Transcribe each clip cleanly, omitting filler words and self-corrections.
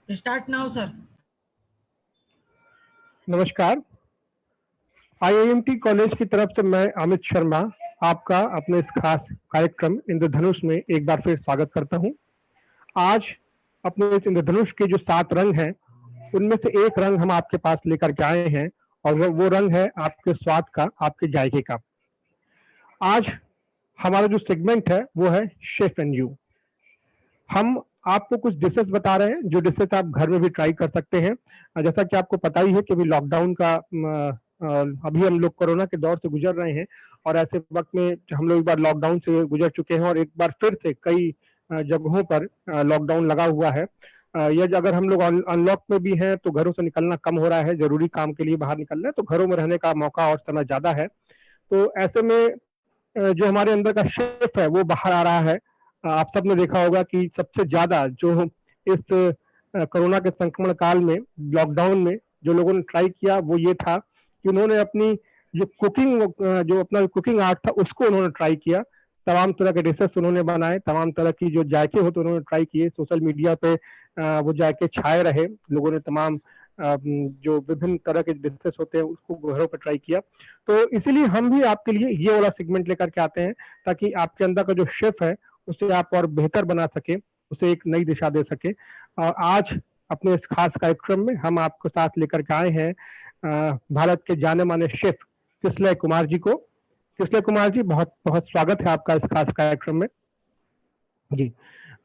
Start now sir. नमस्कार। IIMT college की तरफ से मैं अमित शर्मा आपका अपने इस खास कार्यक्रम इंद्रधनुष में एक बार फिर स्वागत करता हूं। आज अपने इस इंद्रधनुष के जो 7 रंग हैं उनमें से एक रंग हम आपके पास लेकर के आए हैं और वो रंग है आपके स्वाद का, आपके जायके का। आज हमारा जो सेगमेंट है वो है शेफ एंड यू। हम आपको कुछ डिशेस बता रहे हैं जो डिशेस आप घर में भी ट्राई कर सकते हैं। जैसा कि आपको पता ही है कि अभी लॉकडाउन का अभी हम लोग कोरोना के दौर से गुजर रहे हैं और ऐसे वक्त में हम लोग एक बार लॉकडाउन से गुजर चुके हैं और एक बार फिर से कई जगहों पर लॉकडाउन लगा हुआ है। यह अगर हम लोग अनलॉक में भी हैं तो घरों से निकलना कम हो रहा है, जरूरी काम के लिए बाहर निकलना है तो घरों में रहने का मौका और समय ज्यादा है। तो ऐसे में जो हमारे अंदर का शेफ है वो बाहर आ रहा है। आप सबने देखा होगा कि सबसे ज्यादा जो इस कोरोना के संक्रमण काल में, लॉकडाउन में जो लोगों ने ट्राई किया वो ये था कि उन्होंने अपनी जो कुकिंग जो अपना कुकिंग आर्ट था उसको उन्होंने ट्राई किया। तमाम तरह के डिशेस उन्होंने बनाए, तमाम तरह की जो जायके होते उन्होंने ट्राई किए। सोशल मीडिया पे वो जायके छाए रहे, लोगों ने तमाम जो विभिन्न तरह के डिशेस होते हैं उसको घरों पर ट्राई किया। तो इसीलिए हम भी आपके लिए ये वाला सेगमेंट लेकर के आते हैं ताकि आपके अंदर का जो शेफ है उसे आप और बेहतर बना सके, उसे एक नई दिशा दे सके। और आज अपने इस खास कार्यक्रम में हम आपको साथ लेकर के आए हैं भारत के जाने माने शेफ किसलय कुमार जी को। किसलय कुमार जी, बहुत बहुत स्वागत है आपका इस खास कार्यक्रम में। जी,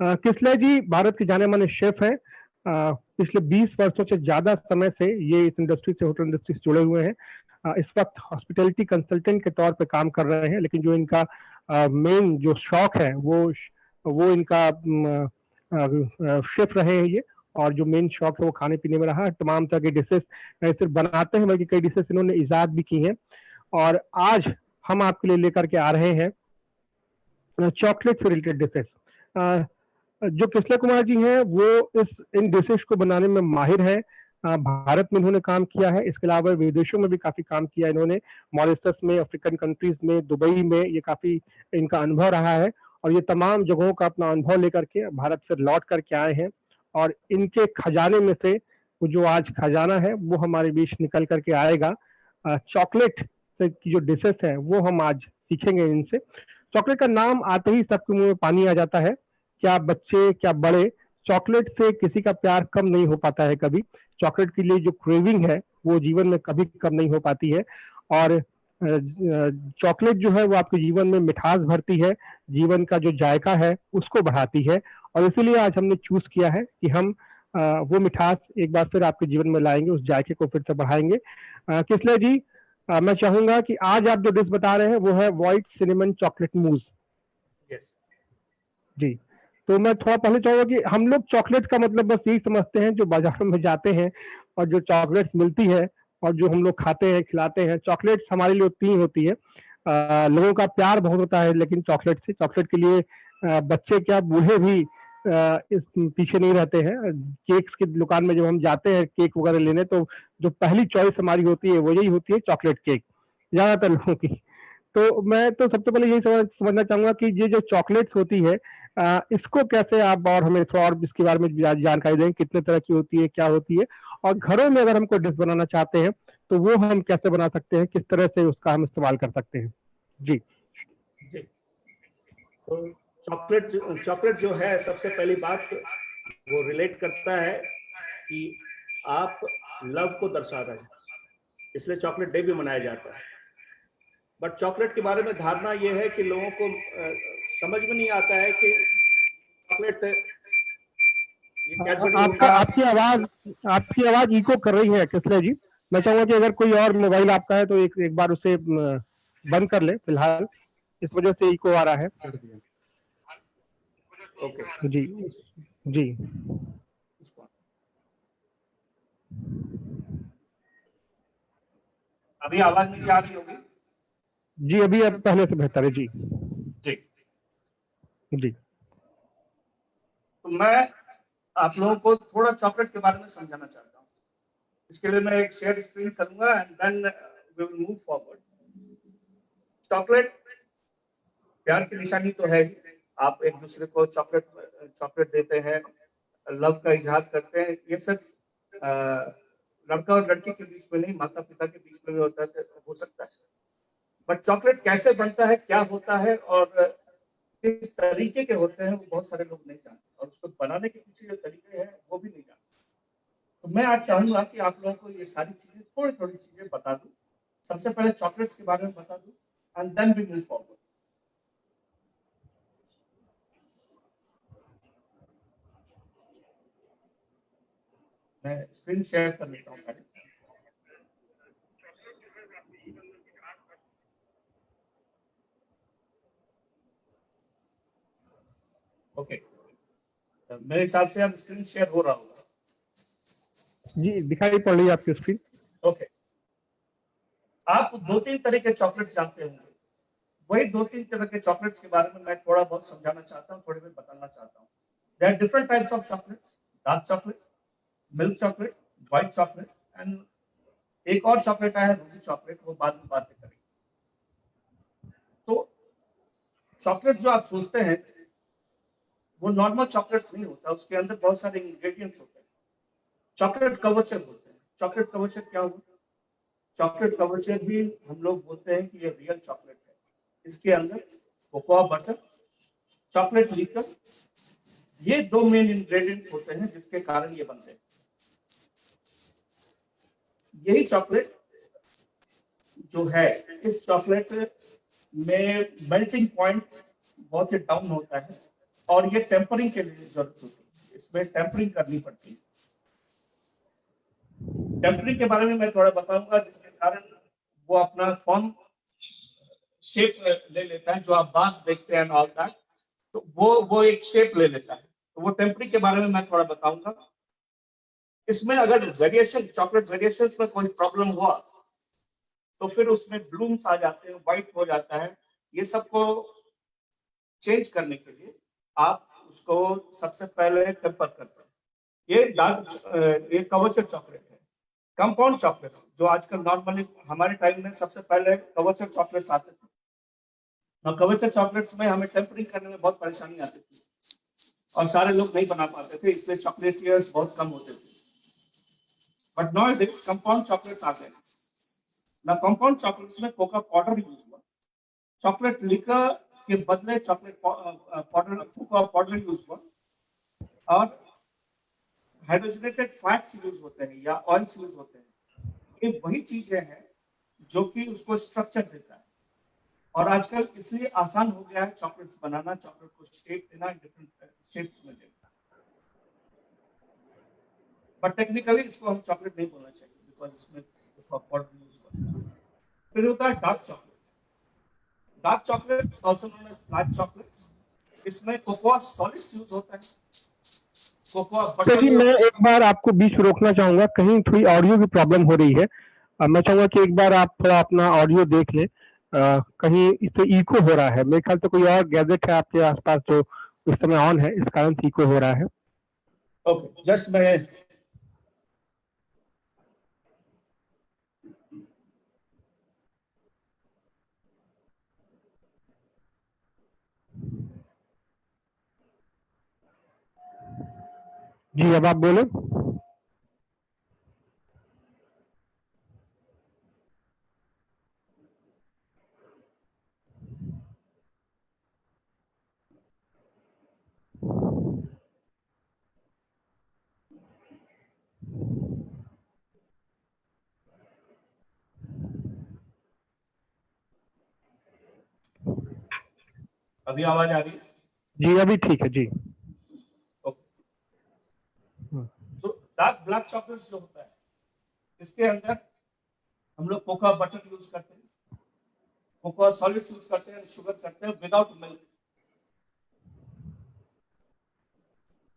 किसलय जी भारत के जाने माने शेफ हैं। पिछले 20 वर्षों से ज्यादा समय से ये इस इंडस्ट्री से, होटल इंडस्ट्री से जुड़े हुए हैं। इस वक्त हॉस्पिटैलिटी कंसल्टेंट के तौर पे काम कर रहे हैं, लेकिन जो इनका मेन जो शौक है वो इनका शेफ रहे हैं ये। और जो मेन शौक है वो खाने पीने में रहा है। तमाम तरह के डिशेस सिर्फ बनाते हैं बल्कि कई डिशेस इन्होंने इजाद भी की हैं। और आज हम आपके लिए लेकर के आ रहे हैं चॉकलेट से रिलेटेड डिशेस। जो किसलय कुमार जी हैं वो इन डिशेस को बनाने में माहिर है। भारत में इन्होंने काम किया है, इसके अलावा विदेशों में भी काफी काम किया इन्होंने। मॉरिशस में, अफ्रीकन कंट्रीज में, दुबई में ये काफी इनका अनुभव रहा है और ये तमाम जगहों का अपना अनुभव लेकर के भारत से लौट करके आए हैं। और इनके खजाने में से वो जो आज खजाना है वो हमारे बीच निकल करके आएगा। चॉकलेट से की जो डिशेस है वो हम आज सीखेंगे इनसे। चॉकलेट का नाम आते ही सबके मुंह में पानी आ जाता है। क्या बच्चे, क्या बड़े, चॉकलेट से किसी का प्यार कम नहीं हो पाता है कभी। चॉकलेट के लिए जो क्रेविंग है वो जीवन में कभी कम नहीं हो पाती है। और चॉकलेट जो है वो आपके जीवन में मिठास भरती है, जीवन का जो जायका है उसको बढ़ाती है। और इसीलिए आज हमने चूज किया है कि हम वो मिठास एक बार फिर आपके जीवन में लाएंगे, उस जायके को फिर से बढ़ाएंगे। किसलय जी, मैं चाहूंगा कि आज आप जो डिश बता रहे हैं वो है व्हाइट सिनेमन चॉकलेट मूज। यस जी, तो मैं थोड़ा पहले चाहूंगा कि हम लोग चॉकलेट का मतलब बस यही समझते हैं जो बाजार में जाते हैं और जो चॉकलेट्स मिलती है और जो हम लोग खाते हैं, खिलाते हैं। चॉकलेट्स हमारे लिए उतनी ही होती है। लोगों का प्यार बहुत होता है लेकिन चॉकलेट के लिए बच्चे क्या बूढ़े भी इस पीछे नहीं रहते हैं। केक्स की दुकान में जब हम जाते हैं केक वगैरह लेने तो जो पहली चॉइस हमारी होती है वो यही होती है, चॉकलेट केक, ज्यादातर लोगों की। तो मैं तो सबसे पहले यही समझना चाहूंगा कि ये जो चॉकलेट्स होती है इसको कैसे आप और हमें थोड़ा और इसके बारे में जानकारी दें, कितने तरह की होती है, क्या होती है, और घरों में अगर हम कोई डिश बनाना चाहते हैं तो वो हम कैसे बना सकते हैं, किस तरह से उसका हम इस्तेमाल कर सकते हैं। जी जी, तो चॉकलेट जो है, सबसे पहली बात वो रिलेट करता है कि आप लव को दर्शा रहे हैं, इसलिए चॉकलेट डे भी मनाया जाता है। बट चॉकलेट के बारे में धारणा ये है कि लोगों को समझ में नहीं आता है कि चॉकलेट ये कैडबरी आपकी आवाज इको कर रही है किसलय जी। मैं चाहूंगा कि अगर कोई और मोबाइल आपका है तो एक बार उसे बंद कर ले फिलहाल, इस वजह से इको आ रहा है। ओके जी जी अभी आवाज नहीं आ रही होगी? जी, अभी अब पहले से बेहतर है। जी जी जी तो मैं आप लोगों को थोड़ा चॉकलेट के बारे में समझाना चाहता हूँ। इसके लिए मैं एक शेयर स्क्रीन करूंगा and then we will move forward. Chocolate प्यार की निशानी तो है ही। आप एक दूसरे को चॉकलेट देते हैं, लव का इजहार करते हैं, ये सिर्फ लड़का और लड़की के बीच में नहीं, माता पिता के बीच में भी होता है, हो सकता है। बट चॉकलेट कैसे बनता है, क्या होता है और किस तरीके के होते हैं, वो बहुत सारे लोग नहीं जानते, और उसको बनाने के पीछे जो तरीके हैं वो भी नहीं जानते। तो मैं आज चाहूंगा कि आप लोगों को ये सारी चीजें, थोड़ी थोड़ी चीजें बता दूं। सबसे पहले चॉकलेट्स के बारे में बता दूं, and then we move forward. मैं स्क्रीन शेयर कर लेता हूँ पहले। ओके, मेरे हिसाब से अब स्क्रीन शेयर हो रहा होगा। जी, दिखाई पड़ रही है आपकी स्क्रीन। ओके, आप दो तीन तरह के चॉकलेट्स जानते होंगे, वही दो तीन तरह के चॉकलेट्स के बारे में मैं थोड़ा बहुत समझाना चाहता हूँ, थोड़ी बहुत बताना चाहता हूँ। There are different types of chocolates, dark chocolate, milk chocolate, white chocolate, and एक और चॉकलेट आया है रूबी चॉकलेट, वो बाद में बातें करेंगे। तो चॉकलेट जो आप सोचते हैं वो नॉर्मल चॉकलेट्स नहीं होता, उसके अंदर बहुत सारे इंग्रेडिएंट्स होते हैं। चॉकलेट कवचर होते हैं। चॉकलेट कवचर क्या होता है? चॉकलेट कवचर भी हम लोग बोलते हैं कि ये रियल चॉकलेट है। इसके अंदर कोकोआ बटर, चॉकलेट लिकर, ये दो मेन इंग्रेडिएंट्स होते हैं जिसके कारण ये बनते हैं। यही चॉकलेट जो है, इस चॉकलेट में मेल्टिंग पॉइंट बहुत ही डाउन होता है, और ये टेम्परिंग के लिए जरूरत होती है, इसमें टेम्परिंग करनी पड़ती है। टेम्परिंग के बारे में मैं थोड़ा बताऊंगा, जिसके कारण वो अपना फॉर्म शेप ले लेता है, जो आप बांस देखते हैं ऑल दैट, तो वो एक शेप ले लेता है। तो वो टेम्परिंग के बारे में मैं थोड़ा बताऊंगा। इसमें अगर वेरिएशन, चॉकलेट वेरिएशन में कोई प्रॉब्लम हुआ तो फिर उसमें ब्लूम्स आ जाते हैं, व्हाइट हो जाता है। ये सबको चेंज करने के लिए आप उसको सबसे पहले टेम्पर करते हैं। ये कवचर चॉकलेट है। कंपाउंड चॉकलेट जो आजकल नॉर्मली हमारे टाइम में सबसे पहले कवचर चॉकलेट्स आते थे, और कवचर चॉकलेट्स में हमें टेम्परिंग करने में बहुत परेशानी आती थी, और सारे लोग नहीं बना पाते थे, इसलिए चॉकलेटियर्स बहुत कम होते थे। But now this compound chocolates आ गए ना। कंपाउंड चॉकलेट्स में कोका पाउडर यूज हुआ, चॉकलेट लिकर के बदले chocolate powder, cocoa powder use हुआ, और हाइड्रोजनेटेड फैट्स यूज होते हैं या ऑयल्स यूज होते हैं। ये वही चीजें हैं जो कि उसको स्ट्रक्चर देता है, और आजकल इसलिए आसान हो गया है चॉकलेट्स बनाना, चॉकलेट को शेप देना, डिफरेंट शेप्स में देना। बट टेक्निकली इसको हम चॉकलेट नहीं बोलना चाहिए, बिकॉज इसमें पाउडर यूज हुआ है। फिर होता है dark chocolate. Dark chocolate also known as black chocolate, इसमें कोकोआ सॉलिड्स यूज होता है, कोकोआ तो बटर जी, यूज मैं होता है। एक बार आपको बीच में रोकना चाहूंगा, कहीं थोड़ी ऑडियो की प्रॉब्लम हो रही है। मैं चाहूंगा कि एक बार आप थोड़ा अपना ऑडियो देख लें। कहीं इससे इको हो रहा है, मेरे ख्याल से कोई और गैजेट है आपके आसपास जो इस समय ऑन है, इस कारण से इको हो रहा है। ओके, जस्ट मैं जी, अब आप बोले। अभी आवाज आ रही है? जी, अभी ठीक है जी। ओके, तो डार्क ब्लैक चॉकलेट जो होता है, इसके अंदर हम लोग कोकोआ बटर यूज करते हैं, कोकोआ सॉलिड्स यूज करते हैं, शुगर करते हैं विदाउट मिल्क।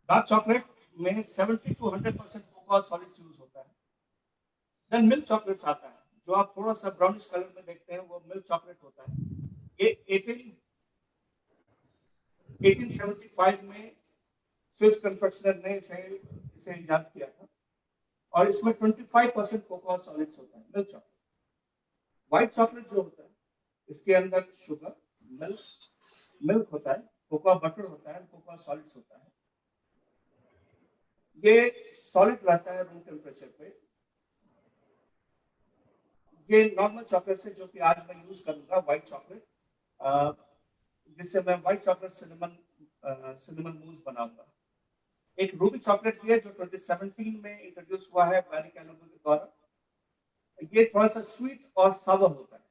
डार्क चॉकलेट में 70 to 100% कोकोआ सॉलिड्स यूज होता है। देन मिल्क चॉकलेट आता है, जो आप थोड़ा सा ब्राउनिश कलर में देखते हैं, वो मिल्क चॉकलेट होता है। ये 1875 में स्विस कन्फेक्शनर ने इसे इजाद किया था, और इसमें 25% कोकोआ सॉलिड्स होता है, मिल्क चॉकलेट। व्हाइट चॉकलेट जो होता है, इसके अंदर शुगर, मिल्क होता है, कोकोआ बटर होता है, कोकोआ सॉलिड्स होता है। ये सॉलिड रहता है रूम टेम्परेचर पे। ये नॉर्मल चॉकलेट से जो कि आज मैं यूज करूंगा व्हाइट चॉकलेट, जिससे मैं व्हाइट चॉकलेट सिनेमन मूस बनाऊंगा। एक रूबी चॉकलेट भी है जो 2017 में इंट्रोड्यूस हुआ है बैरी कैनोबो के द्वारा। ये थोड़ा सा स्वीट और सावर होता है।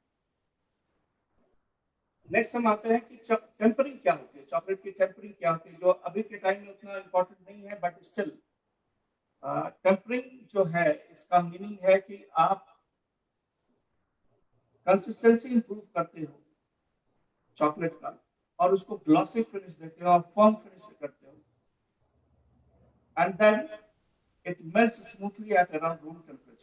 नेक्स्ट हम आते हैं कि टेम्परिंग क्या होती है, चॉकलेट की टेम्परिंग क्या होती है, जो अभी के टाइम में उतना इम्पोर्टेंट नहीं है, बट स्टिल टेम्परिंग जो है इसका मीनिंग है कि आप कंसिस्टेंसी इंप्रूव करते हो चॉकलेट का और उसको ग्लॉसी फिनिश देते हो और फर्म फिनिश करते हो, and then it melts smoothly at around room temperature.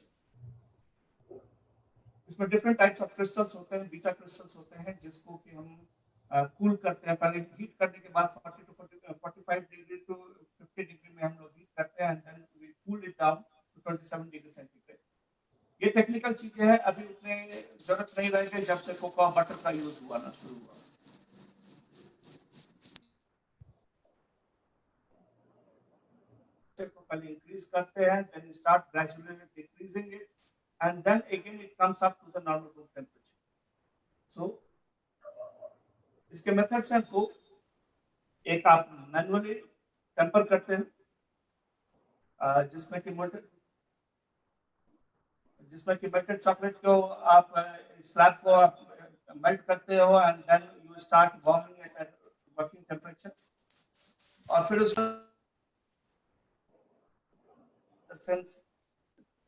इसमें डिफरेंट टाइप्स ऑफ क्रिस्टल्स होते हैं, बीटा क्रिस्टल्स होते हैं जिसको कि हम कूल करते हैं। पहले हीट करने के बाद 40 टू 45 डिग्री टू 50 डिग्री में हम लोग हीट करते हैं, and then we cool it down to 27 degree centigrade. ये टेक्निकल चीजें हैं, अभी उतने जरूरत नहीं रहेगी जब से कोकोआ बटर का यूज हुआ ना शुरू हुआ। को पहले इंक्रीज करते हैं, then start gradually decreasing it, and then again it comes up to the normal room temperature. So इसके मेथड्स हैं दो। एक आप मैनुअली टेम्पर करते हैं, जिसमें कि मेल्टेड चॉकलेट को आप स्लैब को आप मेल्ट करते हो, and then you start warming it at working temperature, और फिर उसमें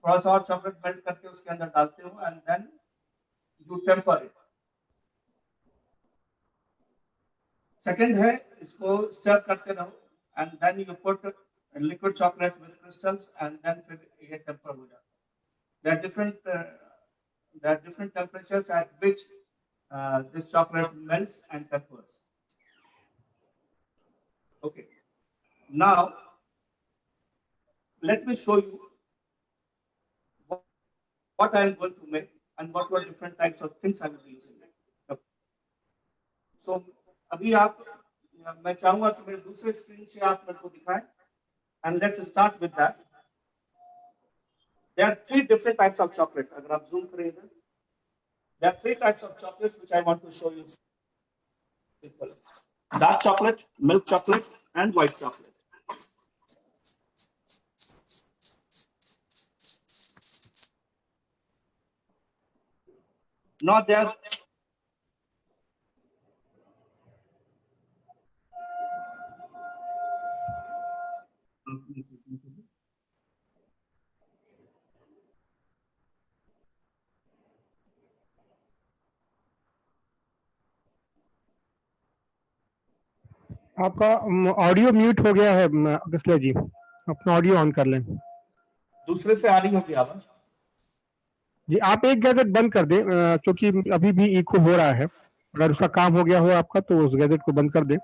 थोड़ा सा और चॉकलेट मेल्ट करके उसके अंदर डालते हो, and then you temper it. Second है इसको स्टर करते रहो, and then you put liquid chocolate with crystals, and then फिर ये टेम्पर हो जाता है। There are different temperatures at which this chocolate melts and tempers. Okay. Now let me show you what I am going to make and what were different types of things I will be using. Okay. So अभी आप मैं चाहूंगा कि मेरे दूसरे screen से आप मेरे को दिखाएं, and let's start with that. There are three different types of chocolate. अगर आप zoom करें इधर, there are three types of chocolates which I want to show you. Simple. Dark chocolate, milk chocolate, and white chocolate. Now there are आपका audio mute हो गया है अगस्त्य जी, अपना audio on कर लें। दूसरे से आ रही होगी आवाज जी, आप एक गैजेट बंद कर दें क्योंकि अभी भी इको हो रहा है। अगर उसका काम हो गया हो आपका तो उस गैजेट को बंद कर दें।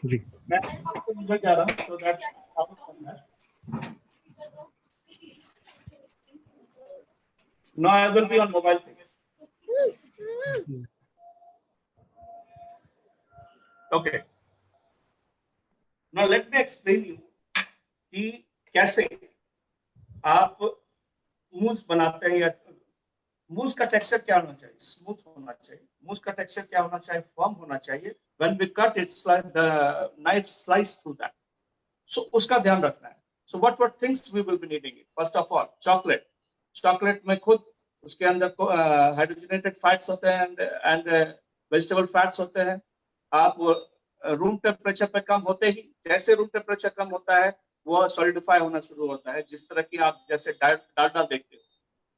जी, मैं अंदर जा रहा हूं सो दैट आप करना है। Now I will be on mobile thing. Okay. Now let me explain you कि कैसे आप मूस बनाते हैं, या मूस का टेक्सचर क्या होना चाहिए, स्मूथ होना चाहिए। मूस का टेक्सचर क्या होना चाहिए, फर्म होना चाहिए। When we cut it, the knife slice through that. So उसका ध्यान रखना है। So what things we will be needing it? First of all, chocolate. Chocolate में खुद उसके अंदर हाइड्रोजनेटेड फैट्स होते हैं एंड वेजिटेबल फैट्स होते हैं। आप रूम टेम्परेचर पे कम होते ही, जैसे रूम टेम्परेचर कम होता है वो सॉलिडिफाई होना शुरू होता है। जिस तरह की आप जैसे डालडा देखते हो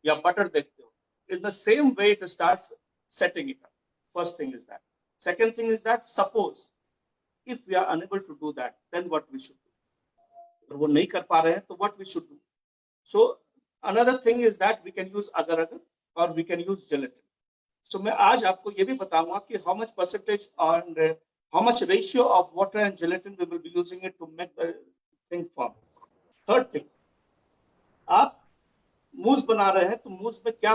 या बटर देखते हो, in the same way it starts setting it up. First thing is that. Second thing is that suppose if we are unable to do that, then what we should do? अगर वो नहीं कर पा रहे हैं तो what we should do? So another thing is that we can use agar-agar or we can use gelatin. So मैं आज आपको ये भी बताऊंगा कि how much percentage and how much ratio of water and gelatin we will be using it to make the thing form. Third thing, आप मूस बना रहे हैं तो मूस में क्या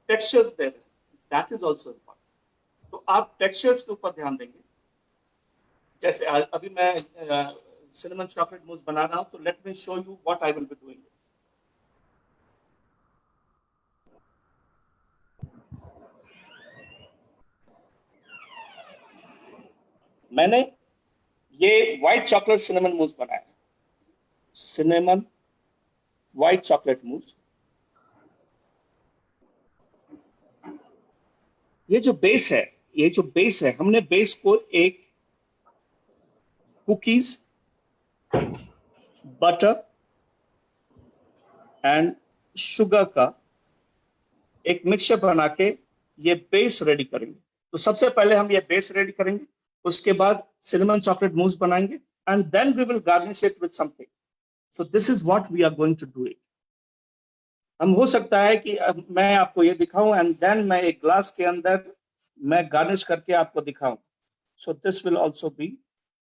टेक्सचर्स दे रहे हैं, that is also important. तो आप टेक्सचर्स के ऊपर ध्यान देंगे। जैसे अभी मैं cinnamon chocolate mousse बना रहा हूँ, तो let me show you what I will be doing. मैंने ये व्हाइट चॉकलेट सिनेमन मूस बनाया, सिनेमन व्हाइट चॉकलेट मूस। ये जो बेस है, हमने बेस को एक कुकीज, बटर एंड शुगर का एक मिक्सचर बना के ये बेस रेडी करेंगे। तो सबसे पहले हम ये बेस रेडी करेंगे, उसके बाद सिनेमन चॉकलेट मूस बनाएंगे, and then we will garnish it with something. So this is what we are going to do it. हम हो सकता है कि मैं आपको ये दिखाऊं एंड देन मैं एक ग्लास के अंदर मैं गार्निश करके आपको दिखाऊं। So this will also be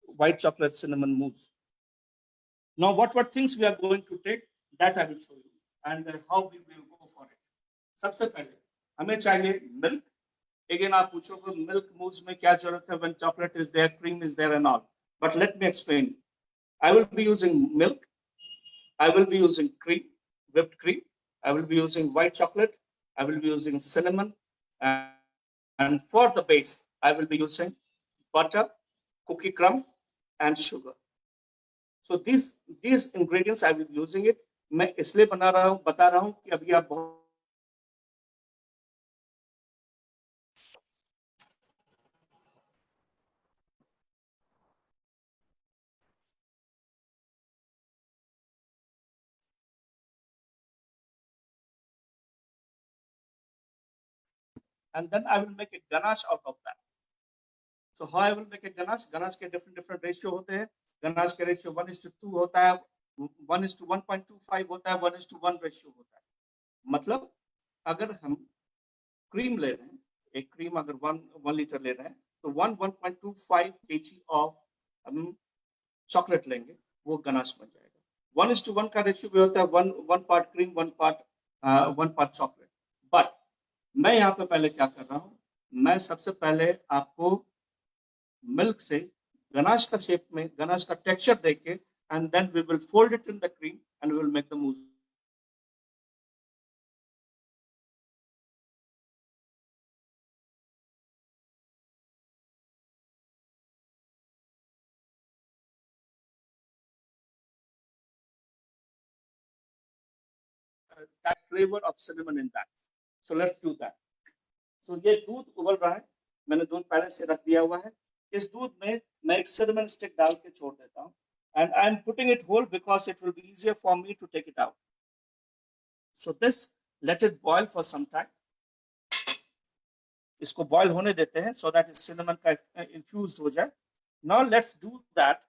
white chocolate cinnamon mousse. Now what things we are going to take, that I will show you and how we will go for it. सबसे पहले हमें चाहिए मिल्क। अगेन आप पूछोगे milk मूस में क्या जरूरत है, when chocolate is there, cream is there and all, but let me explain. I will be using milk, I will be using cream, whipped cream, I will be using white chocolate, I will be using cinnamon, and for the base I will be using butter, cookie crumb and sugar. So these ingredients I will be using it. मैं इसलिए बता रहा हूं कि अभी आप बहुत and then I will make a ganache out of that. So how I will make a ganache? Ganache के different ratio होते हैं। गनाश के रेशियो 1:2 होता है, 1:1.25 होता है, 1:1 रेशियो होता है। मतलब अगर हम क्रीम ले रहे हैं, एक क्रीम अगर 1 लीटर ले रहे हैं, तो 1.25 kg ऑफ हम चॉकलेट लेंगे, वो गनाश बन जाएगा। 1:1 का रेशियो भी होता है, one part cream, one part chocolate. But मैं यहाँ पे पहले क्या कर रहा हूँ, मैं सबसे पहले आपको मिल्क से गनाश का शेप में, गनाश का टेक्सचर देके, and then we will fold it in the cream and we will make the mousse. That flavor of cinnamon in that. So let's do that. So ये दूध उबल रहा है, मैंने दूध पहले से रख दिया हुआ है। इस दूध में मैं एक cinnamon stick डाल के छोड़ देता हूँ, and I am putting it whole because it will be easier for me to take it out. So this, let it boil for some time. इसको बॉयल होने देते हैं so that cinnamon का infused हो जाए. Now let's do that.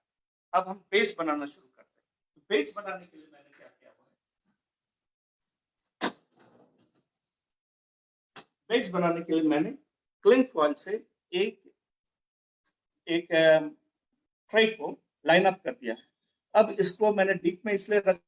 अब हम base बनाना शुरू करते हैं। तो बेस बनाने के लिए मैंने क्या किया हुआ है, बेस बनाने के लिए मैंने क्लिंग फॉइल से एक ट्रे को लाइन अप कर दिया है। अब इसको मैंने डीप में इसलिए रख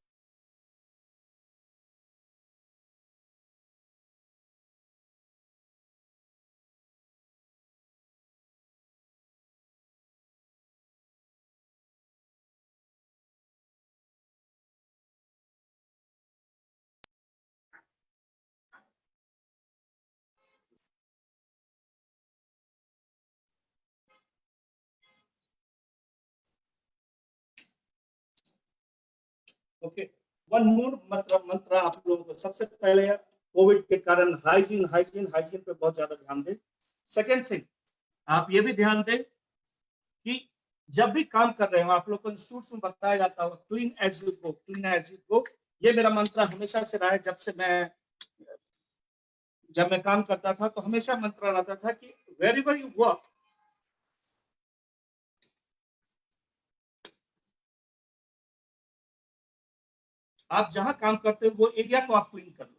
ओके। वन मोर मंत्र आप लोगों को, सबसे पहले कोविड के कारण हाइजीन हाइजीन हाइजीन पे बहुत ज्यादा ध्यान दें। सेकेंड थिंग, आप ये भी ध्यान दें कि जब भी काम कर रहे हो, आप लोग को इंस्टीट्यूट में बताया जाता हो clean as you go, clean as you go. ये मेरा मंत्र हमेशा से रहा है, जब मैं काम करता था तो हमेशा मंत्र रहता था कि वेरेवर यू वर्क, आप जहां काम करते हो वो एरिया को आप क्लीन कर लो।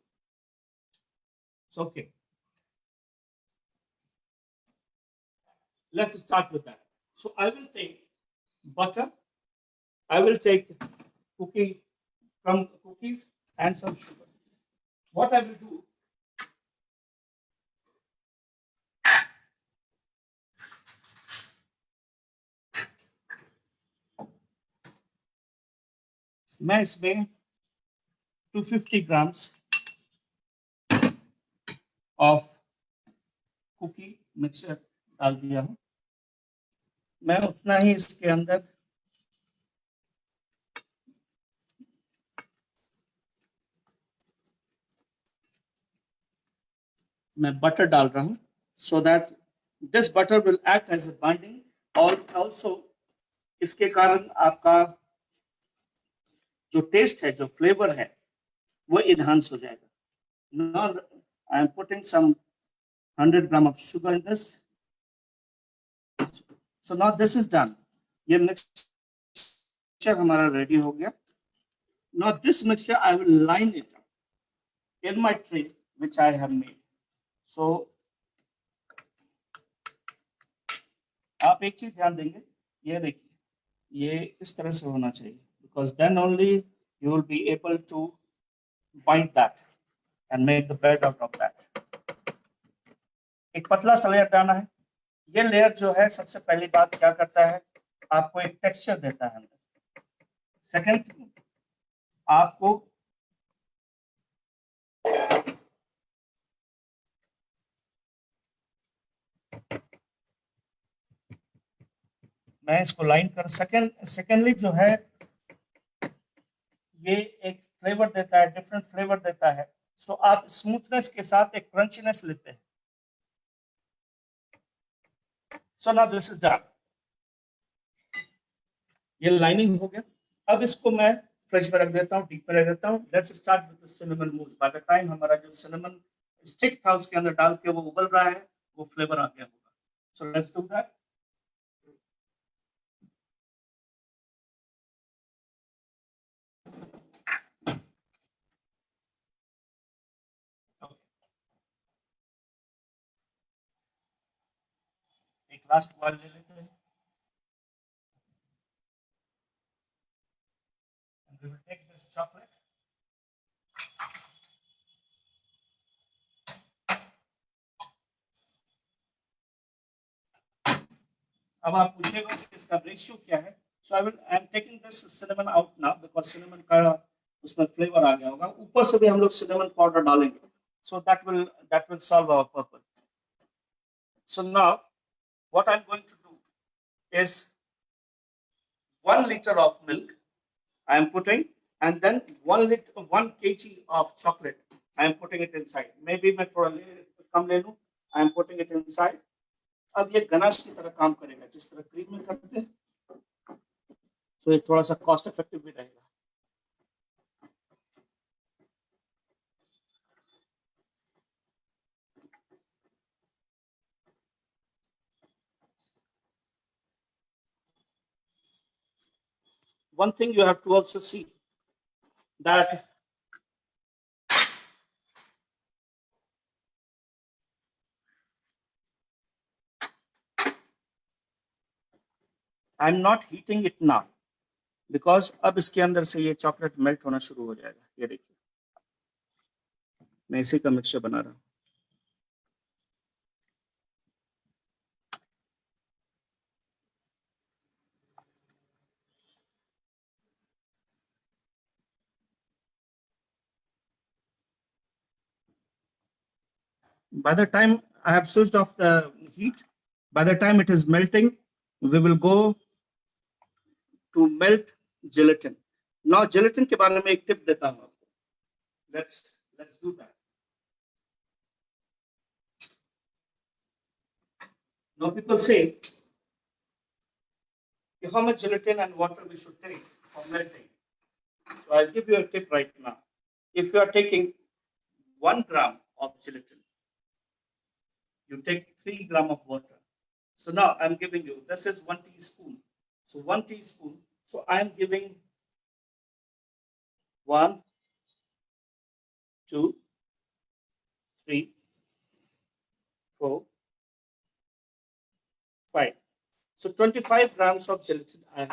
So, okay, let's start with that. So I will take butter, I will take cookies and some sugar. What I will do, मैं इसमें 250 grams ऑफ कुकी मिक्सचर डाल दिया हूँ। मैं उतना ही इसके अंदर मैं बटर डाल रहा हूँ, so that this butter will act as a binding और ऑल्सो इसके कारण आपका जो टेस्ट है, जो फ्लेवर है, वो इनहांस हो जाएगा। Now I am putting some 100 gram of sugar in this. So now this is done. ये मिक्सचर हमारा रेडी हो गया। Now this mixture I will line it in my tray which I have made. So आप एक चीज ध्यान देंगे, ये देखिए, ये इस तरह से होना चाहिए, because then only you will be able to bind that and make the bread out of that. एक पतला सा लेयर डालना है। ये लेयर जो है सबसे पहली बात क्या करता है, आपको एक टेक्सचर देता है अंदर। सेकंड थिंग, आपको मैं इसको लाइन कर सेकेंडली जो है ये एक फ्लेवर देता है, डिफरेंट फ्लेवर देता है। सो आप स्मूथनेस के साथ एक क्रंचीनेस लेते हैं। So now this is done. ये लाइनिंग हो गया। अब इसको मैं फ्रिज में रख देता हूँ, डीप में रख देता हूँ। Let's start with the cinnamon mousse. By the time हमारा जो सिनेमन स्टिक था उसके अंदर डाल के वो उबल रहा है, वो फ्लेवर आ गया होगा। So let's do that. एक लास्ट बॉयल ले लेते हैं। And we will take this chocolate. अब आप पूछेगा कि इसका रेशियो क्या है। So I am taking this cinnamon out now because cinnamon का उसमें फ्लेवर आ गया होगा। ऊपर से भी हम लोग सिनेमन पाउडर डालेंगे, so that will solve our purpose. So now what I am going to do is 1 liter of milk I am putting, and then 1 kg of chocolate I am putting it inside. Maybe मैं थोड़ा कम ले लूं। I am putting it inside. अब ये ganache की तरह काम करेगा, जिस तरह क्रीम में करते हैं। सो ये थोड़ा सा कॉस्ट इफेक्टिव भी रहेगा। One thing you have to also see that I'm not heating it now because अब इसके अंदर से ये चॉकलेट मेल्ट होना शुरू हो जाएगा। ये देखिए, मैं इसी का मिक्सचर बना रहा हूँ। By the time I have switched off the heat, by the time it is melting, we will go to melt gelatin. Now gelatin के बारे में एक टिप देता हूँ आपको। Let's do that. Now people say how much gelatin and water we should take for melting. So I'll give you a tip right now. If you are taking 1 gram of gelatin, you take 3 gram of water. So now I'm giving you, this is 1 teaspoon. So 1 teaspoon. So I'm giving 1, 2, 3, 4, 5. So 25 grams of gelatin I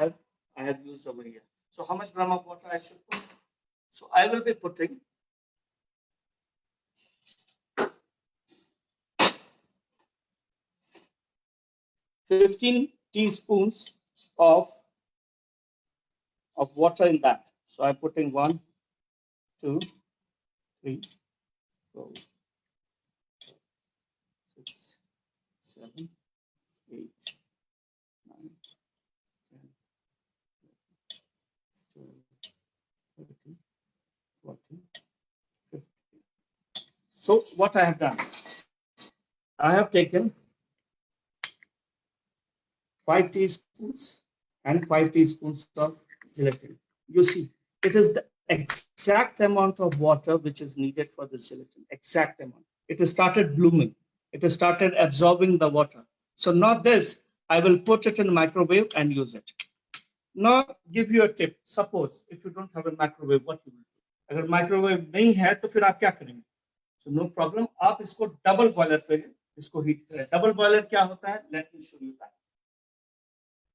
have used over here. So how much gram of water I should put? So I will be putting 15 teaspoons of water in that. So I'm putting 1, 2, 3, 4, 6, 7, 8, 9, 10, 12, 13, 14, 15. So what I have done, I have taken 5 teaspoons and 5 teaspoons of gelatin. You see, it is the exact amount of water which is needed for this gelatin, exact amount. It has started blooming. It has started absorbing the water. So now this, I will put it in the microwave and use it. Now give you a tip. Suppose if you don't have a microwave, what you will do? अगर microwave नहीं है तो फिर आप क्या करेंगे? So no problem. आप इसको डबल बॉयलर पे इसको हीट करें. डबल बॉयलर क्या होता है? Let me show you that.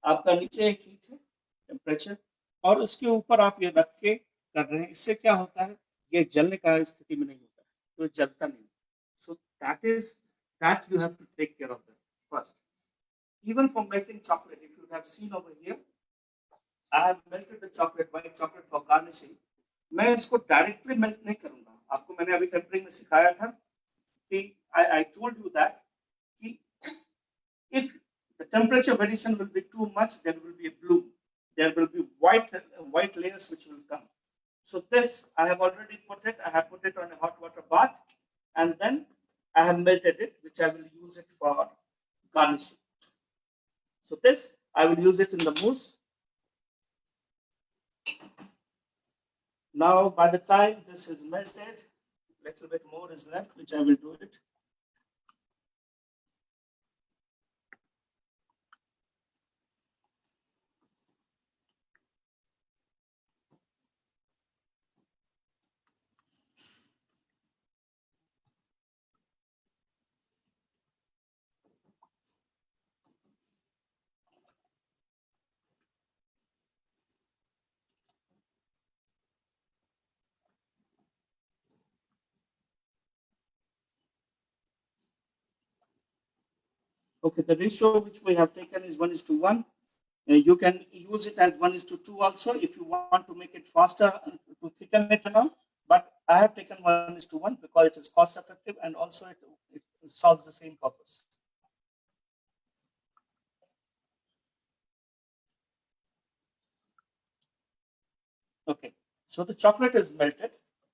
आपका नीचे एक हीट है टेम्परेचर और उसके ऊपर आप ये रख के कर रहे हैं. इससे क्या होता है? ये जलने का स्थिति में नहीं होता है, तो जलता नहीं. So that you have to take care of that first. Even for melting chocolate, if you have seen over here, I have melted the chocolate, white chocolate for garnishing. मैं इसको डायरेक्टली मेल्ट नहीं करूंगा. आपको मैंने अभी tampering में सिखाया था कि I told you that कि if the temperature variation will be too much, there will be a bloom. There will be white layers which will come. So this I have already put it. I have put it on a hot water bath, and then I have melted it, which I will use it for garnishing. So this I will use it in the mousse. Now, by the time this is melted, little bit more is left, which I will do it. Okay, the ratio which we have taken is 1:1. You can use it as 1:2 also if you want to make it faster to thicken it and all. But I have taken 1:1 because it is cost effective and also it solves the same purpose. Okay, so the chocolate is melted.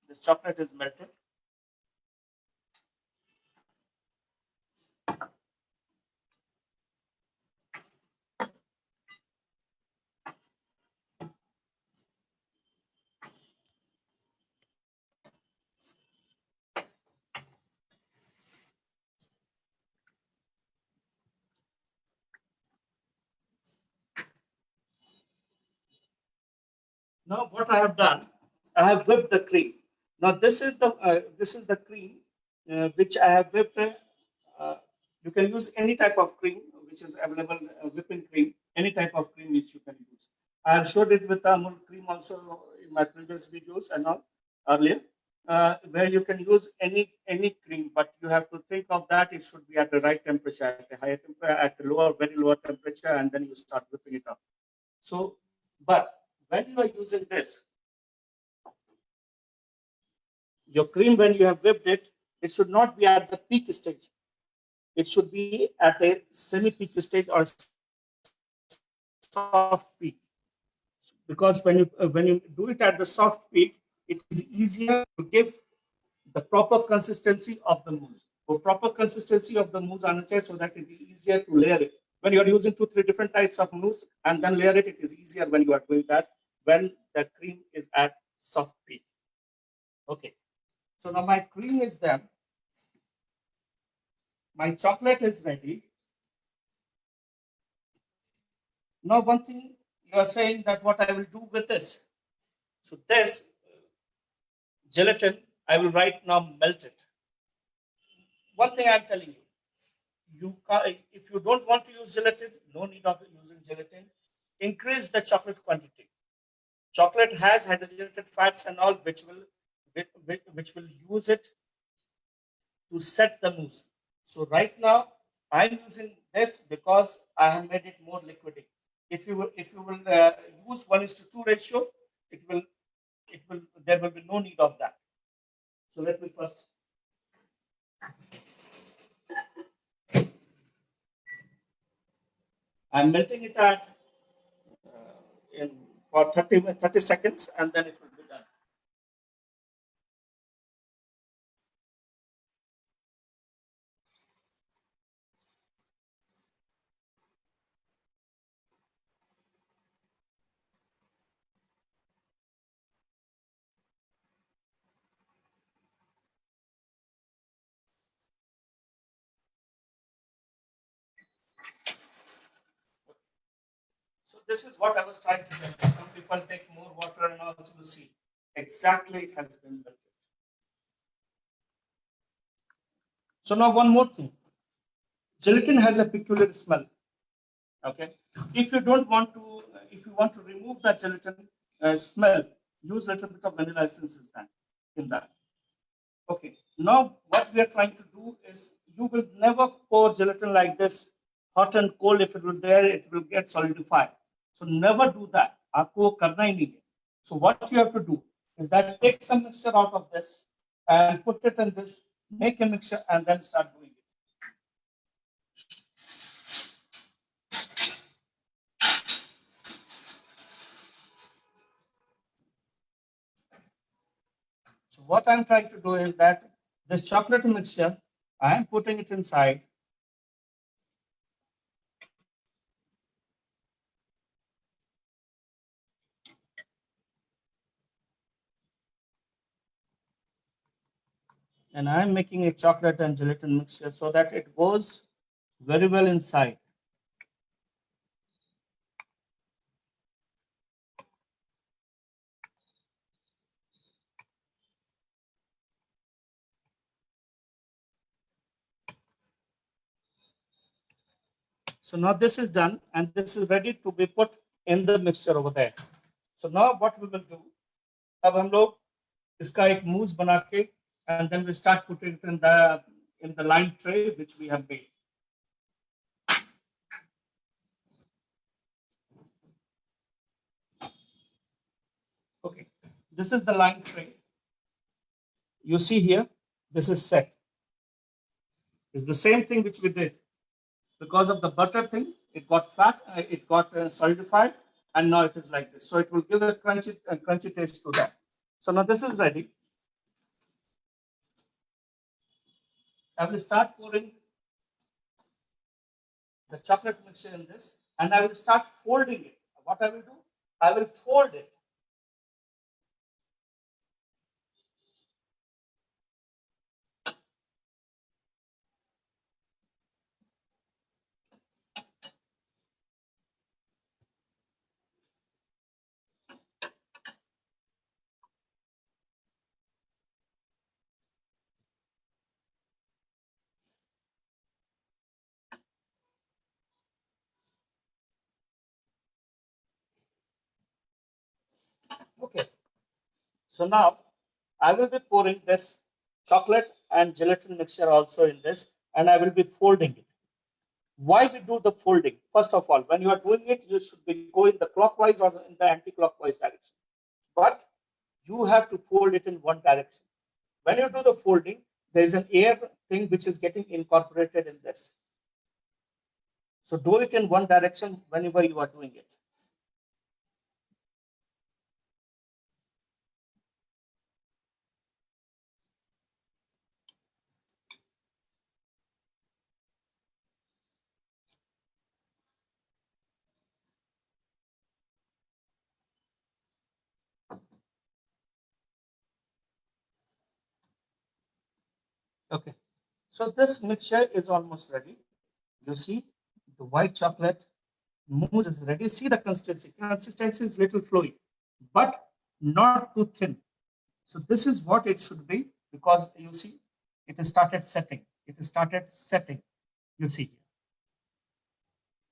This chocolate is melted. Now what I have done, I have whipped the cream. Now this is the cream which I have whipped. You can use any type of cream which is available, whipping cream, any type of cream which you can use. I have showed it with Amul cream also in my previous videos and all earlier, where you can use any cream, but you have to think of that it should be at the right temperature, at a higher temperature, at a lower, very lower temperature, and then you start whipping it up. So, but when you are using this, your cream, when you have whipped it, it should not be at the peak stage. It should be at a semi-peak stage or soft peak. Because when you do it at the soft peak, it is easier to give the proper consistency of the mousse. For proper consistency of the mousse so that it is easier to layer it. When you are using 2-3 different types of mousse and then layer it, it is easier when you are doing that when the cream is at soft peak. Okay. So now my cream is done. My chocolate is ready. Now one thing you are saying that what I will do with this. So this gelatin, I will right now melt it. One thing I'm telling you, if you don't want to use gelatin, no need of using gelatin. Increase the chocolate quantity. Chocolate has hydrogenated fats and all, which will use it to set the mousse. So right now I'm using this because I have made it more liquidy. If you will use 1:2 ratio, it will there will be no need of that. So let me first. I'm melting it at in for 30 seconds, and then it will be done. So this is what I was trying to tell you. Some people take more water and also you see exactly it has been melted. So now one more thing. Gelatin has a peculiar smell. Okay. If you don't want to, if you want to remove that gelatin smell, use a little bit of vanilla essence in that. Okay. Now what we are trying to do is you will never pour gelatin like this hot and cold. If it will there, it will get solidified. So never do that. आपको करना ही नहीं है. So what you have to do is that take some mixture out of this and put it in this, make a mixture and then start doing it. So what I'm trying to do is that this chocolate mixture, I am putting it inside. And I am making a chocolate and gelatin mixture so that it goes very well inside. So now this is done and this is ready to be put in the mixture over there. So now what we will do, अब हम लोग इसका एक मूस बना के and then we start putting it in the line tray which we have made. Okay, this is the line tray. You see here, this is set. It's the same thing which we did. Because of the butter thing, it got fat, it got solidified, and now it is like this. So it will give a crunchy taste to that. So now this is ready. I will start pouring the chocolate mixture in this, and I will start folding it. What I will do, I will fold it. Okay. So now I will be pouring this chocolate and gelatin mixture also in this, and I will be folding it. Why we do the folding? First of all, when you are doing it, you should be going the clockwise or in the anti-clockwise direction. But you have to fold it in one direction. When you do the folding, there is an air thing which is getting incorporated in this. So do it in one direction whenever you are doing it. Okay. So this mixture is almost ready. You see, the white chocolate mousse is ready. See the consistency. Consistency is little flowy, but not too thin. So this is what it should be because you see, it has started setting. It has started setting. You see here.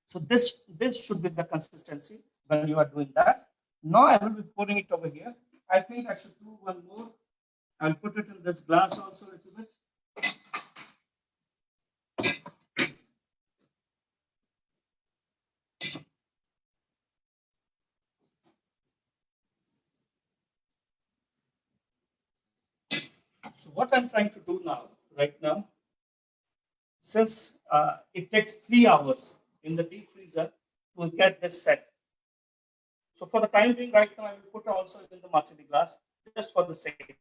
So this should be the consistency when you are doing that. Now I will be pouring it over here. I think I should do one more. I'll put it in this glass also a little bit. So what I'm trying to do now, right now, since it takes 3 hours in the deep freezer to get this set. So for the time being, right now, I will put also in the martini glass just for the sake.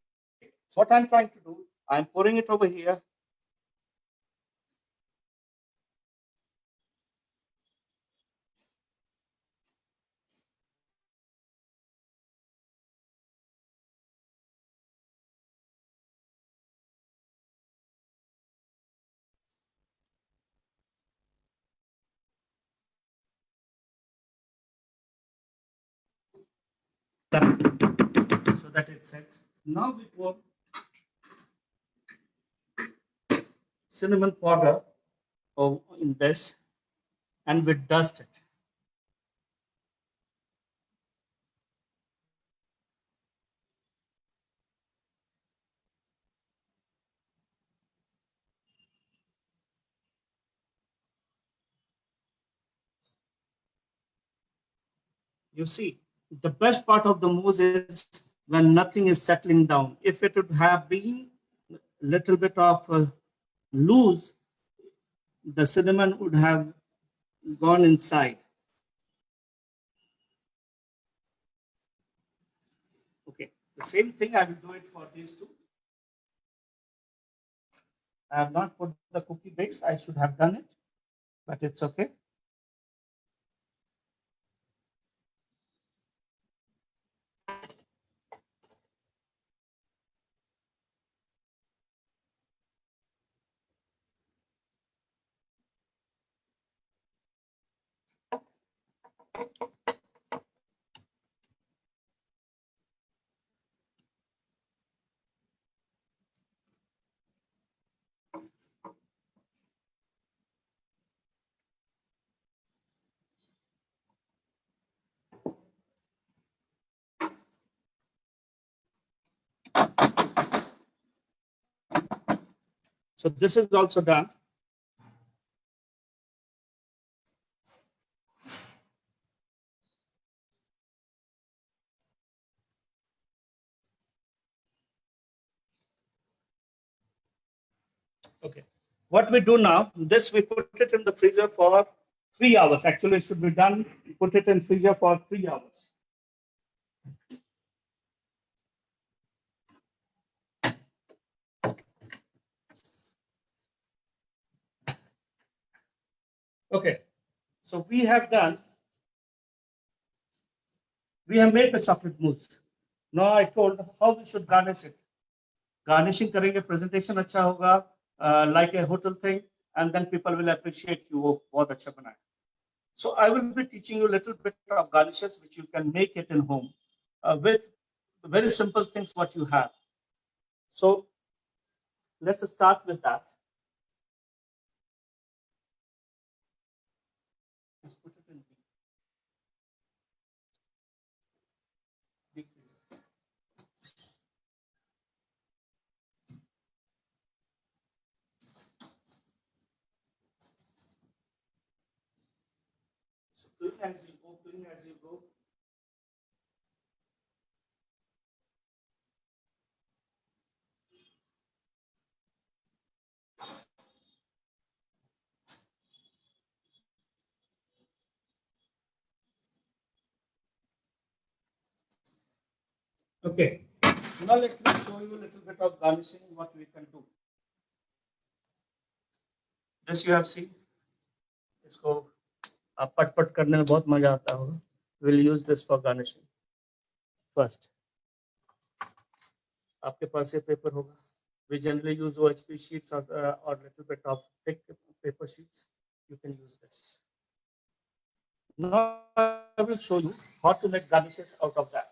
So what I'm trying to do, I'm pouring it over here. So that it sets. Now we pour cinnamon powder in this and we dust it. You see, the best part of the mousse is when nothing is settling down. If it would have been a little bit of loose, the cinnamon would have gone inside. Okay, the same thing I will do it for these two. I have not put the cookie base. I should have done it, but it's okay. So this is also done. Okay. What we do now, this we put it in the freezer for 3 hours. Actually, it should be done, put it in freezer for 3 hours. Okay. So we have made the chocolate mousse. Now I told how we should garnish it. Garnishing करेंगे, presentation अच्छा होगा, like a hotel thing, and then people will appreciate you. वो बहुत अच्छा बनाया. So I will be teaching you a little bit of garnishes which you can make it in home with very simple things what you have. So let's start with that. Let's put it in deep freezer. So clean as you go, clean as you go. Okay. Now let me show you a little bit of garnishing what we can do. This you have seen. इसको आप पट पट करने में बहुत मजा आता होगा. We'll use this for garnishing. First, आपके पास ये पेपर होगा. We generally use OHP sheets or little bit of thick paper sheets. You can use this. Now I will show you how to make garnishes out of that.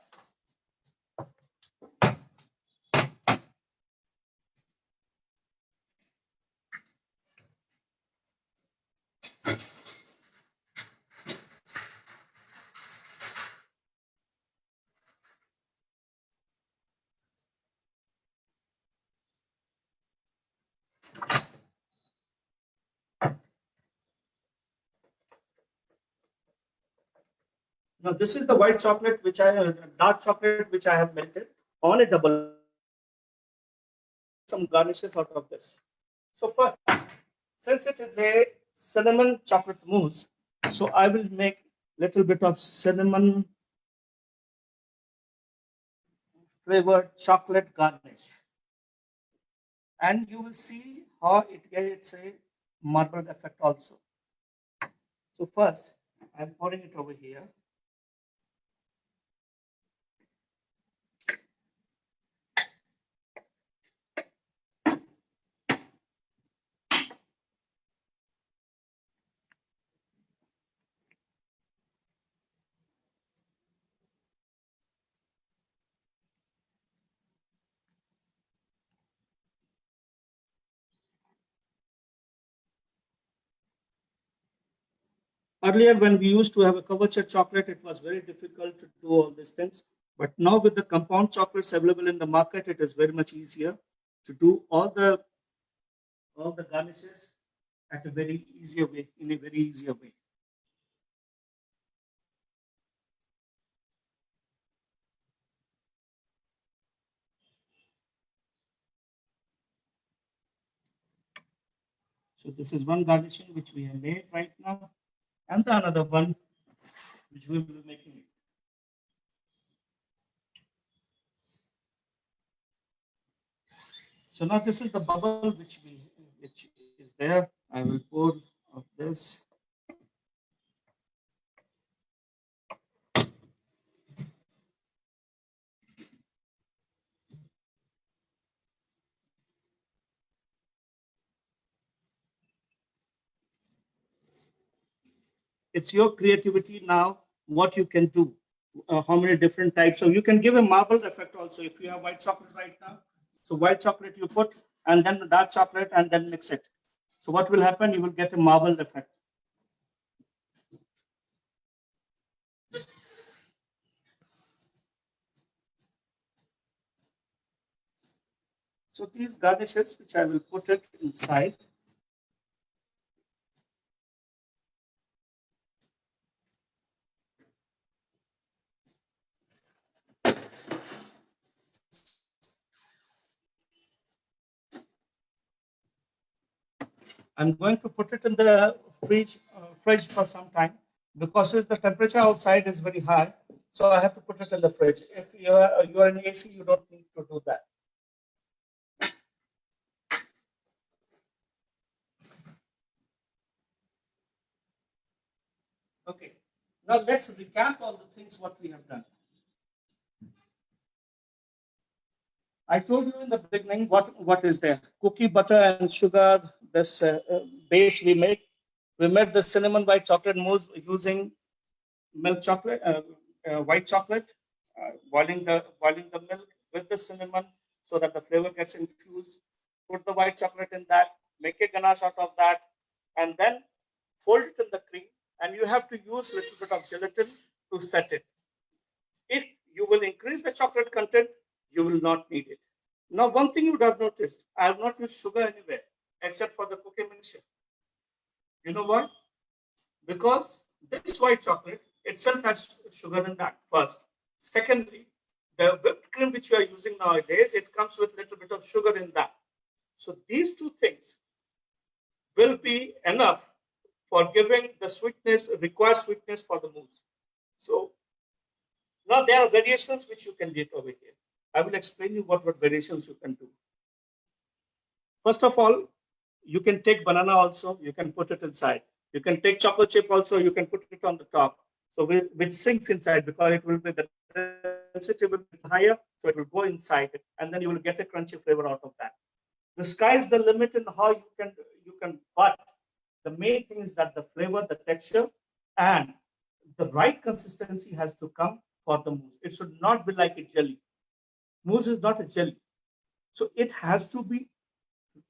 Now this is the white chocolate which dark chocolate which I have melted on a double some garnishes out of this. So first, since it is a cinnamon chocolate mousse, so I will make little bit of cinnamon flavored chocolate garnish. And you will see how it gets a marble effect also. So first, I'm pouring it over here. Earlier, when we used to have a covered chocolate, it was very difficult to do all these things. But now with the compound chocolates available in the market, it is very much easier to do all the garnishes at a very easier way, in a very easier way. So this is one garnishing which we have made right now, and the another one which we will be making it. So now this is the bubble which is there. I will pour of this. It's your creativity now, what you can do, how many different types. So you can give a marble effect also if you have white chocolate right now. So white chocolate you put, and then the dark chocolate, and then mix it. So what will happen? You will get a marble effect. So these garnishes, which I will put it inside. I'm going to put it in the fridge for some time because the temperature outside is very high. So I have to put it in the fridge. If you're in AC, you don't need to do that. Okay. Now let's recap all the things what we have done. I told you in the beginning what is there. Cookie, butter, and sugar. This base we make. We made the cinnamon white chocolate mousse using milk chocolate, white chocolate, boiling the milk with the cinnamon so that the flavor gets infused. Put the white chocolate in that. Make a ganache out of that, and then fold it in the cream. And you have to use a little bit of gelatin to set it. If you will increase the chocolate content, you will not need it. Now, one thing you would have noticed, I have not used sugar anywhere except for the cookie mixture. You know why? Because this white chocolate itself has sugar in that, first. Secondly, the whipped cream which you are using nowadays, it comes with a little bit of sugar in that. So these two things will be enough for giving the sweetness, required sweetness for the mousse. So now there are variations which you can get over here. I will explain you what variations you can do. First of all, you can take banana also, you can put it inside. You can take chocolate chip also, you can put it on the top. So which sinks inside because it will be the density will be higher, so it will go inside it, and then you will get a crunchy flavor out of that. The sky is the limit in how you can, but the main thing is that the flavor, the texture, and the right consistency has to come for the mousse. It should not be like a jelly. Mousse is not a jelly. So it has to be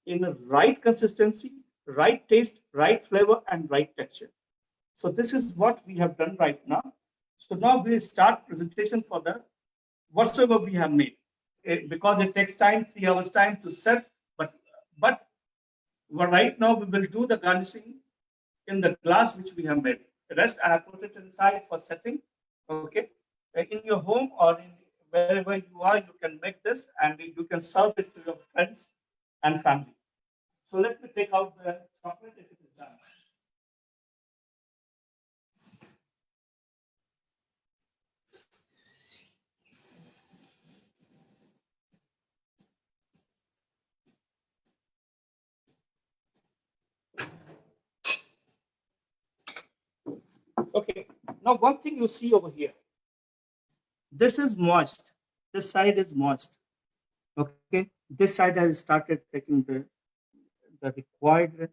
in a right consistency, right taste, right flavor, and right texture. So this is what we have done right now. So now we start presentation for the whatsoever we have made. Because it takes time, 3 hours time to set, but right now we will do the garnishing in the glass which we have made. The rest I have put it inside for setting. Okay. In your home or in wherever you are, you can make this and you can serve it to your friends and family. So let me take out the chocolate if it is done. Okay, now one thing you see over here, this is moist, this side is moist. Okay, this side has started taking the required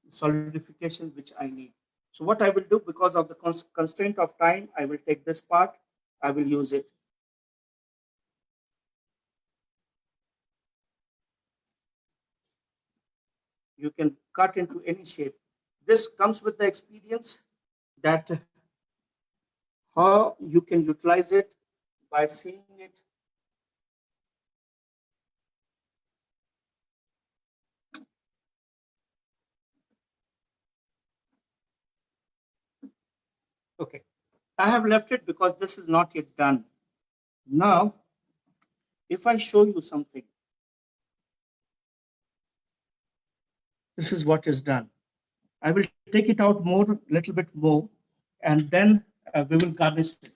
solidification which I need. So what I will do, because of the constraint of time, I will take this part, I will use it. You can cut into any shape. This comes with the experience that how you can utilize it by seeing it. Okay, I have left it because this is not yet done. Now, if I show you something, this is what is done. I will take it out more, little bit more, and then we will garnish it.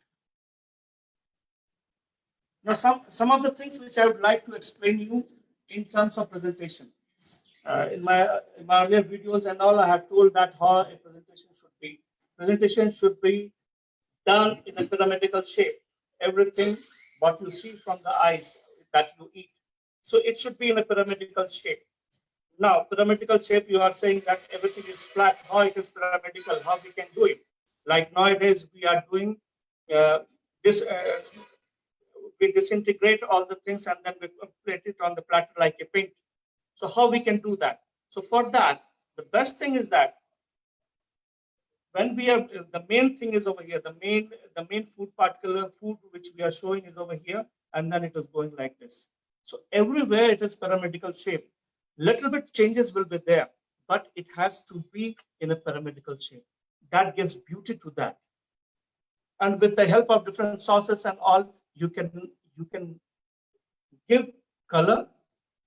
Now, some of the things which I would like to explain you in terms of presentation. In my earlier videos and all, I have told that how a presentation should be. Presentation should be done in a pyramidal shape. Everything what you see from the eyes that you eat, so it should be in a pyramidal shape. Now, pyramidal shape, you are saying that everything is flat. How it is pyramidal? How we can do it? Like nowadays, we are doing this. We disintegrate all the things and then we plate it on the platter like a paint. So how we can do that? So for that, the best thing is that when we are the main thing is over here, the main food particular food which we are showing is over here, and then it is going like this. So everywhere it is pyramidal shape. Little bit changes will be there, but it has to be in a pyramidal shape. That gives beauty to that. And with the help of different sauces and all, you can give color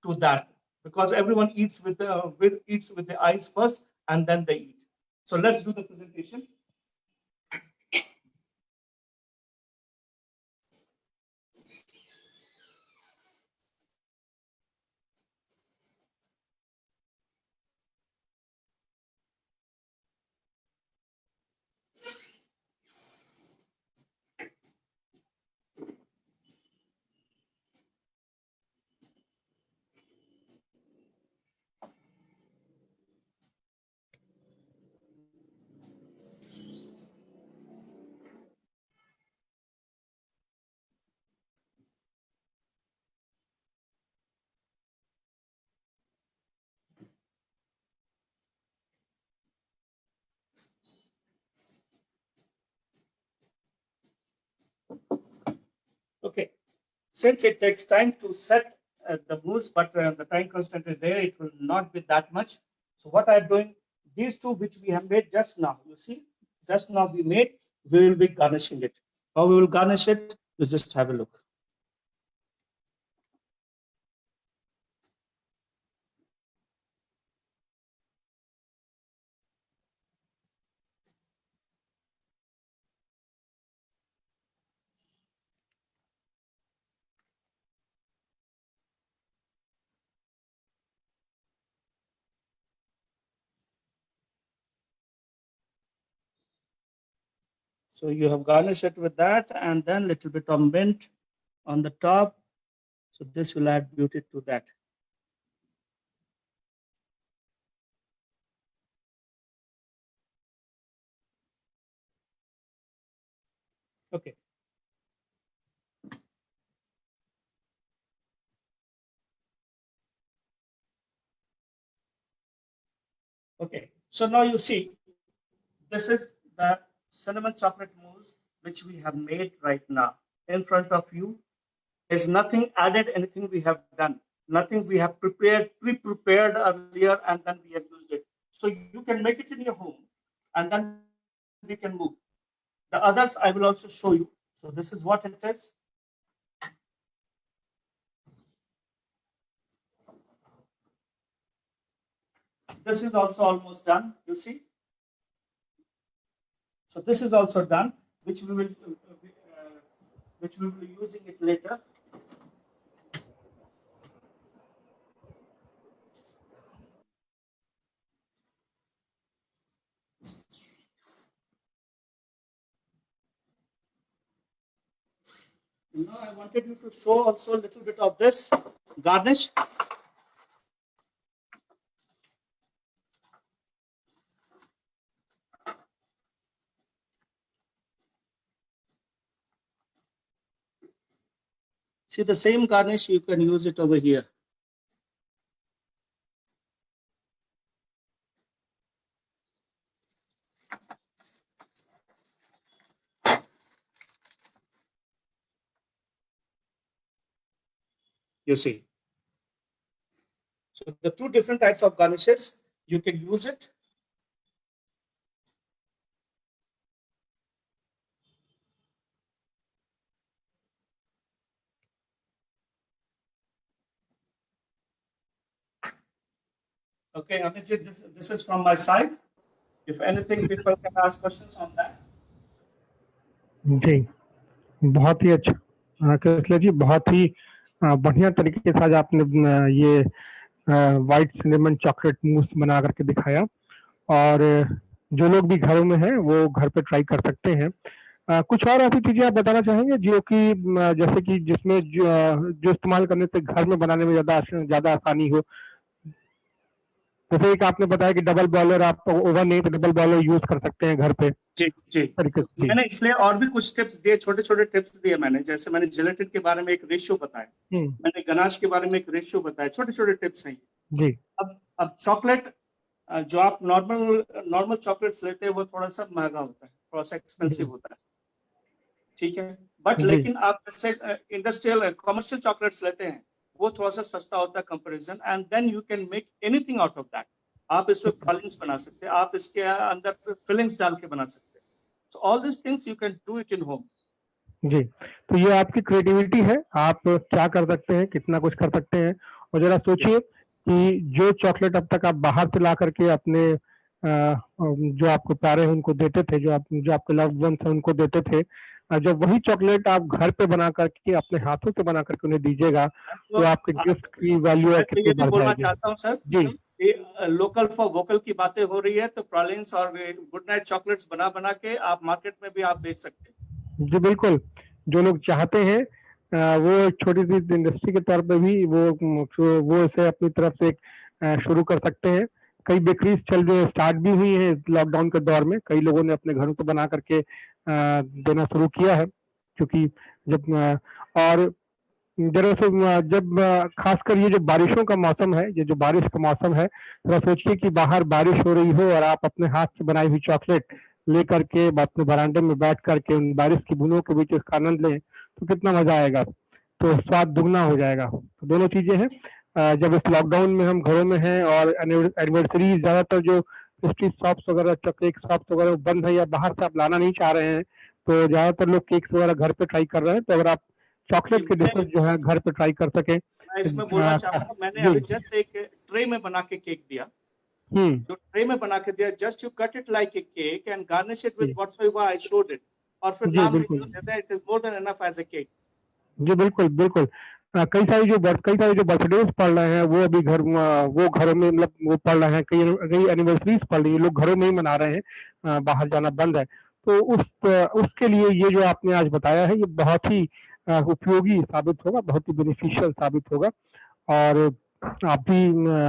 to that, because everyone eats with the eyes first and then they eat. So let's do the presentation. Okay, since it takes time to set the mousse, but the time constant is there, it will not be that much. So what I'm doing, these two which we have made just now, you see, just now we made, we will be garnishing it. How we will garnish it, you just have a look. So you have garnished it with that, and then little bit of mint on the top. So this will add beauty to that. Okay. Okay. So now you see, this is the cinnamon chocolate mousse which we have made right now in front of you. There's nothing added, anything we have done, nothing we have pre-prepared earlier, and then we have used it. So you can make it in your home, and then we can move. The others I will also show you. So this is what it is. this is also almost done, you see. So this is also done, which we will be using it later. Now I wanted you to show also a little bit of this garnish. See, the same garnish, you can use it over here. You see. So the two different types of garnishes, you can use it. Okay, Amit, this is from my side. If anything, people can ask questions on that. जी, बहुत ही अच्छा कृष्णा जी, बहुत ही बढ़िया तरीके से आज आपने ये white cinnamon chocolate मूस बना करके दिखाया, और जो लोग भी घरों में हैं वो घर पे ट्राई कर सकते हैं। कुछ और ऐसी चीजें आप बताना चाहेंगे जो कि जैसे कि जिसमें जो इस्तेमाल करने से घर में बनाने में ज्यादा आसानी हो? जैसे एक आपने बताया कि डबल बॉयलर, आप ओवन नहीं तो डबल बॉयलर यूज कर सकते हैं घर पे। जी जी, मैंने इसलिए और भी कुछ टिप्स दिए, छोटे छोटे टिप्स दिए मैंने। जैसे मैंने जिलेटिन के बारे में एक रेशियो बताया, मैंने गनाश के बारे में एक रेशियो बताया, छोटे छोटे टिप्स हैं जी। अब चॉकलेट जो आप नॉर्मल चॉकलेट्स लेते हैं वो थोड़ा सा महंगा होता है, थोड़ा सा एक्सपेंसिव होता है, ठीक है। बट लेकिन आप जैसे इंडस्ट्रियल कमर्शियल चॉकलेट्स लेते हैं वो थोड़ा सा सस्ता होता है comparison, and then you can make anything out of that. आप इसमें प्रॉलिंग्स बना सकते हैं, आप इसके अंदर फिलिंग्स डाल के बना सकते हैं। So all this things you can do it in home. जी, तो ये आपकी क्रिएटिविटी है, आप क्या कर सकते हैं, कितना कुछ कर सकते हैं। और जरा सोचिए कि जो चॉकलेट अब तक आप बाहर से ला करके अपने जो आपको प्यारे हैं उनको देते थे, जो आपके लव्ड वंस हैं उनको देते थे, जब वही चॉकलेट आप घर पे बना करके अपने हाथों से बना करके उन्हें दीजिएगा तो आपके गिफ्ट की वैल्यू है कितनी बढ़ बोलना चाहता हूँ sir ji, local for vocal की बातें हो रही है, तो प्रॉलिंस और गुड नाइट चॉकलेट्स बना के आप मार्केट में भी आप बेच सकते हैं। जी बिल्कुल, जो लोग चाहते हैं वो एक छोटी सी इंडस्ट्री के तौर पे भी वो इसे अपनी तरफ से शुरू कर सकते हैं। कई बेकरीज स्टार्ट भी हुई है लॉकडाउन के दौर में, कई लोगों ने अपने घरों से बना करके देना शुरू किया है। क्योंकि जब और दरअसल जब खासकर ये जो बारिशों का मौसम है, ये जो बारिश का मौसम है, थोड़ा सोचिए कि बाहर बारिश हो रही हो और आप अपने हाथ से बनाई हुई चॉकलेट लेकर के अपने बरामदे में बैठ करके उन बारिश की बूंदों के बीच इसका आनंद लें तो कितना मजा आएगा, तो स्वाद दुगना हो जाएगा। तो दोनों चीजें हैं। जब इस लॉकडाउन में हम घरों में हैं और एनिवर्सरी, ज्यादातर जो पेस्ट्री शॉप्स वगैरह, केक शॉप्स वगैरह बंद है या बाहर से आप लाना नहीं चाह रहे हैं, तो ज्यादातर लोग केक्स वगैरह घर पे ट्राई कर रहे हैं। तो अगर आप चॉकलेट के डिशेस जो है घर पे ट्राई कर सके। मैं इसमें बोलना चाहता हूँ, मैंने अभी जस्ट एक ट्रे में बना के केक दिया, जो ट्रे में बना के दिया, just you cut it like a cake and garnish it with whatsoever I showed it, और फिर नाम लिख देता है, it is more than enough as a cake. जी बिल्कुल बिल्कुल। कई सारी जो बर्थडेज पड़ रहे हैं वो अभी वो घरों में, मतलब वो पड़ रहे हैं, कई एनिवर्सरीज पड़ रही है, लोग घरों में ही मना रहे हैं, बाहर जाना बंद है। तो उसके लिए ये जो आपने आज बताया है ये बहुत ही उपयोगी साबित होगा, बहुत ही बेनिफिशियल साबित होगा। और आप भी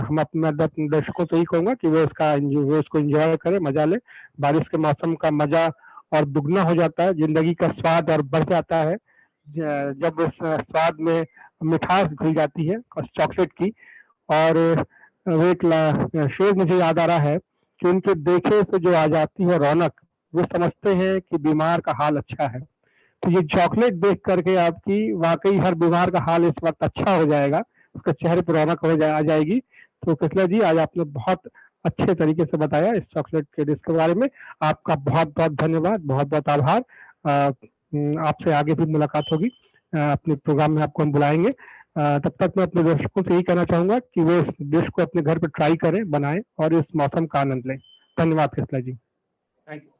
हम अपने दर्शकों से ही कहूंगा कि वो इसको एंजॉय करें, मजा ले। बारिश के मौसम का मजा और दुगना हो जाता है, जिंदगी का स्वाद और बढ़ जाता है जब उस स्वाद में मिठास घुल जाती है उस चॉकलेट की। और वो एक शेर मुझे याद आ रहा है कि उनके देखे से जो आ जाती है रौनक, वो समझते हैं कि बीमार का हाल अच्छा है। तो ये चॉकलेट देख करके आपकी वाकई हर बीमार का हाल इस वक्त अच्छा हो जाएगा, उसके चेहरे पर रौनक आ जाएगी। तो कृष्णा जी, आज आपने बहुत अच्छे तरीके से बताया इस चॉकलेट के डिश के बारे में। आपका बहुत बहुत धन्यवाद, बहुत बहुत आभार। आपसे आगे भी मुलाकात होगी, अपने प्रोग्राम में आपको हम बुलाएंगे। तब तक मैं अपने दर्शकों से यही कहना चाहूंगा कि वो इस डिश को अपने घर पे ट्राई करें, बनाएं और इस मौसम का आनंद लें। धन्यवाद कृष्णा जी। Thank you.